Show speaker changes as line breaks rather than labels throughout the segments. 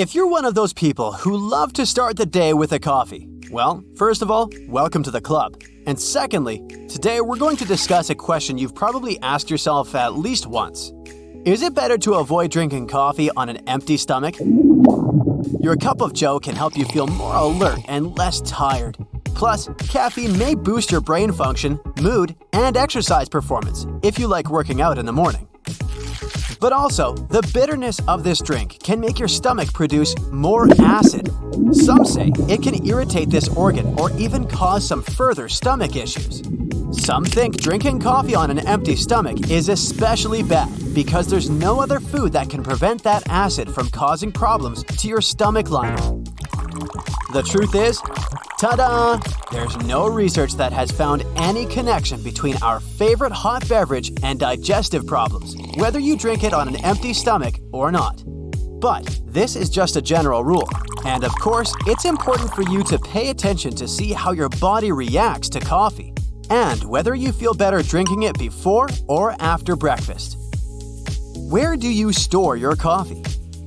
If you're one of those people who love to start the day with a coffee, well, first of all, welcome to the club. And secondly, today we're going to discuss a question you've probably asked yourself at least once. Is it better to avoid drinking coffee on an empty stomach? Your cup of joe can help you feel more alert and less tired. Plus, caffeine may boost your brain function, mood, and exercise performance if you like working out in the morning. But also, the bitterness of this drink can make your stomach produce more acid. Some say it can irritate this organ or even cause some further stomach issues. Some think drinking coffee on an empty stomach is especially bad because there's no other food that can prevent that acid from causing problems to your stomach lining. The truth is, ta-da! There's no research that has found any connection between our favorite hot beverage and digestive problems, whether you drink it on an empty stomach or not. But this is just a general rule. And of course, it's important for you to pay attention to see how your body reacts to coffee, and whether you feel better drinking it before or after breakfast. Where do you store your coffee?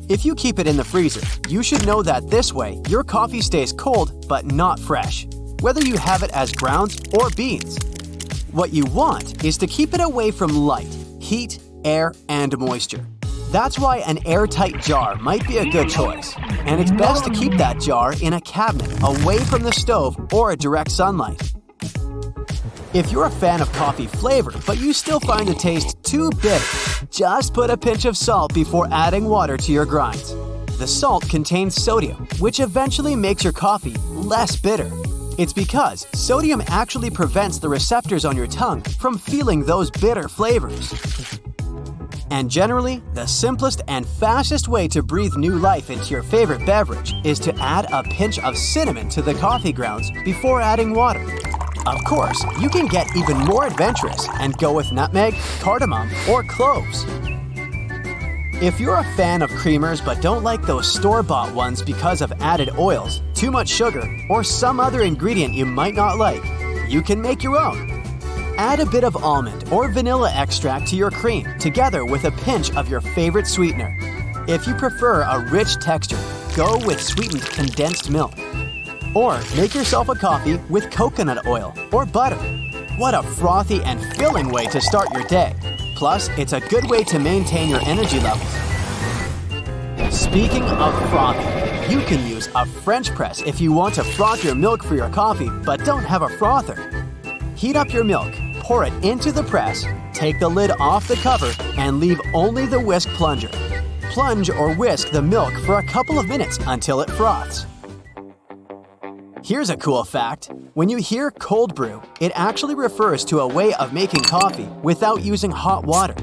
If you keep it in the freezer, you should know that this way your coffee stays cold but not fresh, whether you have it as grounds or beans. What you want is to keep it away from light, heat, air, and moisture. That's why an airtight jar might be a good choice, and it's best to keep that jar in a cabinet away from the stove or direct sunlight. If you're a fan of coffee flavor but you still find the taste too bitter, just put a pinch of salt before adding water to your grinds. The salt contains sodium, which eventually makes your coffee less bitter. It's because sodium actually prevents the receptors on your tongue from feeling those bitter flavors. And generally, the simplest and fastest way to breathe new life into your favorite beverage is to add a pinch of cinnamon to the coffee grounds before adding water. Of course, you can get even more adventurous and go with nutmeg, cardamom, or cloves. If you're a fan of creamers but don't like those store-bought ones because of added oils, too much sugar, or some other ingredient you might not like, you can make your own. Add a bit of almond or vanilla extract to your cream together with a pinch of your favorite sweetener. If you prefer a rich texture, go with sweetened condensed milk. Or make yourself a coffee with coconut oil or butter. What a frothy and filling way to start your day. Plus, it's a good way to maintain your energy levels. Speaking of frothy, you can use a French press if you want to froth your milk for your coffee but don't have a frother. Heat up your milk, pour it into the press, take the lid off the cover, and leave only the whisk plunger. Plunge or whisk the milk for a couple of minutes until it froths. Here's a cool fact. When you hear cold brew, it actually refers to a way of making coffee without using hot water.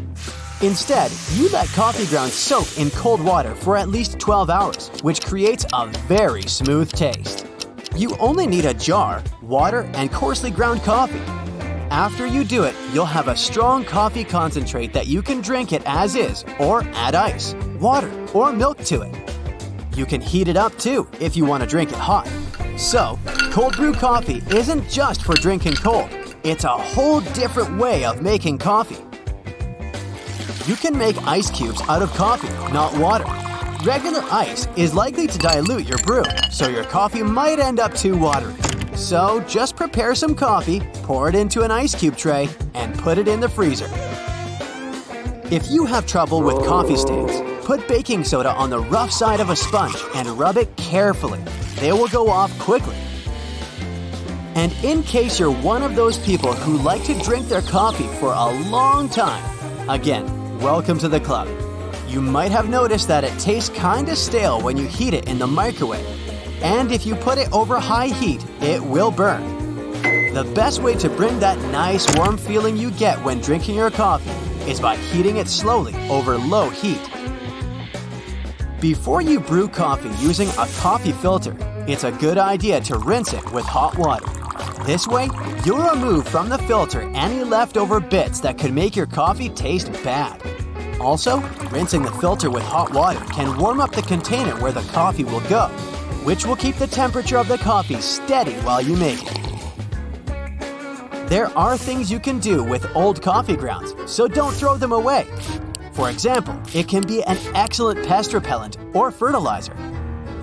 Instead, you let coffee grounds soak in cold water for at least 12 hours, which creates a very smooth taste. You only need a jar, water, and coarsely ground coffee. After you do it, you'll have a strong coffee concentrate that you can drink it as is or add ice, water, or milk to it. You can heat it up too if you want to drink it hot. So, cold brew coffee isn't just for drinking cold. It's a whole different way of making coffee. You can make ice cubes out of coffee, not water. Regular ice is likely to dilute your brew, so your coffee might end up too watery. So, just prepare some coffee, pour it into an ice cube tray, and put it in the freezer. If you have trouble with coffee stains, put baking soda on the rough side of a sponge and rub it carefully. They will go off quickly. And in case you're one of those people who like to drink their coffee for a long time, again, welcome to the club. You might have noticed that it tastes kinda stale when you heat it in the microwave. And if you put it over high heat, it will burn. The best way to bring that nice warm feeling you get when drinking your coffee is by heating it slowly over low heat. Before you brew coffee using a coffee filter, it's a good idea to rinse it with hot water. This way, you'll remove from the filter any leftover bits that could make your coffee taste bad. Also, rinsing the filter with hot water can warm up the container where the coffee will go, which will keep the temperature of the coffee steady while you make it. There are things you can do with old coffee grounds, so don't throw them away. For example, it can be an excellent pest repellent or fertilizer.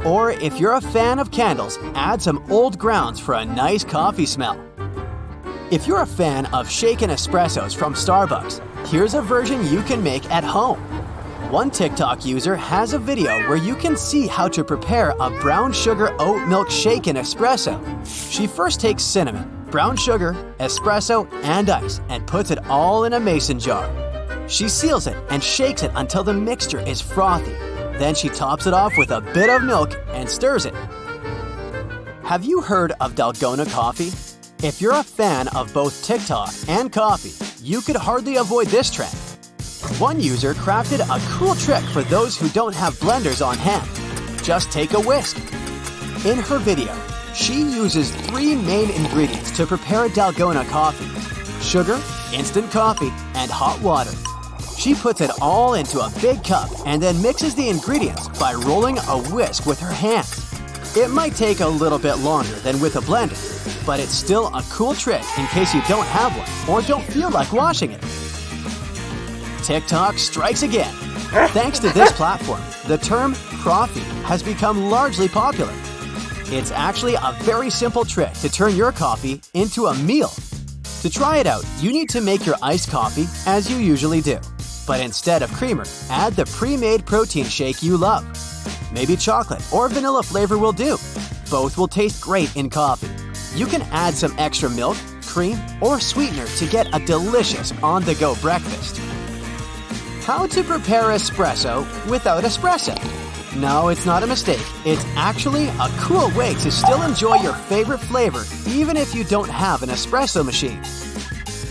Or if you're a fan of candles, add some old grounds for a nice coffee smell. If you're a fan of shaken espressos from Starbucks, here's a version you can make at home. One TikTok user has a video where you can see how to prepare a brown sugar oat milk shaken espresso. She first takes cinnamon, brown sugar, espresso, and ice and puts it all in a mason jar. She seals it and shakes it until the mixture is frothy. Then she tops it off with a bit of milk and stirs it. Have you heard of Dalgona coffee? If you're a fan of both TikTok and coffee, you could hardly avoid this trend. One user crafted a cool trick for those who don't have blenders on hand. Just take a whisk. In her video, she uses 3 main ingredients to prepare a Dalgona coffee: sugar, instant coffee, and hot water. She puts it all into a big cup and then mixes the ingredients by rolling a whisk with her hands. It might take a little bit longer than with a blender, but it's still a cool trick in case you don't have one or don't feel like washing it. TikTok strikes again. Thanks to this platform, the term frothy has become largely popular. It's actually a very simple trick to turn your coffee into a meal. To try it out, you need to make your iced coffee as you usually do. But instead of creamer, add the pre-made protein shake you love. Maybe chocolate or vanilla flavor will do. Both will taste great in coffee. You can add some extra milk, cream, or sweetener to get a delicious on-the-go breakfast. How to prepare espresso without espresso? No, it's not a mistake. It's actually a cool way to still enjoy your favorite flavor even if you don't have an espresso machine.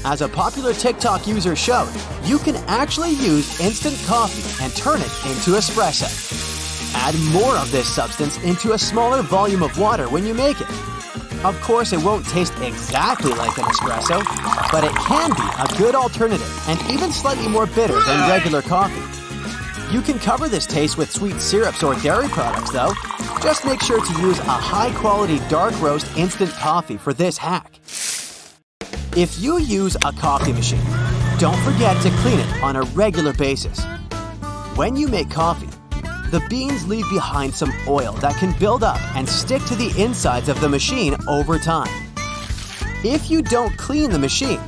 As a popular TikTok user showed, you can actually use instant coffee and turn it into espresso. Add more of this substance into a smaller volume of water when you make it. Of course, it won't taste exactly like an espresso, but it can be a good alternative and even slightly more bitter than regular coffee. You can cover this taste with sweet syrups or dairy products, though. Just make sure to use a high-quality dark roast instant coffee for this hack. If you use a coffee machine, don't forget to clean it on a regular basis. When you make coffee, the beans leave behind some oil that can build up and stick to the insides of the machine over time. If you don't clean the machine,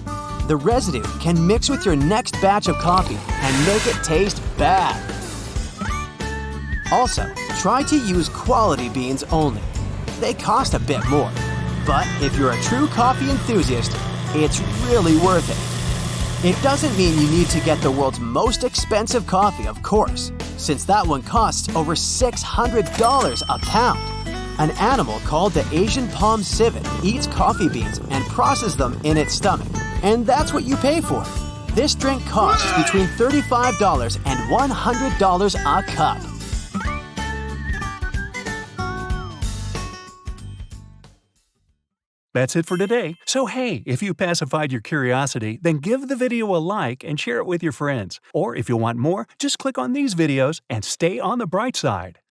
the residue can mix with your next batch of coffee and make it taste bad. Also, try to use quality beans only. They cost a bit more, but if you're a true coffee enthusiast, it's really worth it. It doesn't mean you need to get the world's most expensive coffee, of course, since that one costs over $600 a pound. An animal called the Asian palm civet eats coffee beans and processes them in its stomach, and that's what you pay for. This drink costs between $35 and $100 a cup.
That's it for today. So hey, if you pacified your curiosity, then give the video a like and share it with your friends. Or if you want more, just click on these videos and stay on the bright side.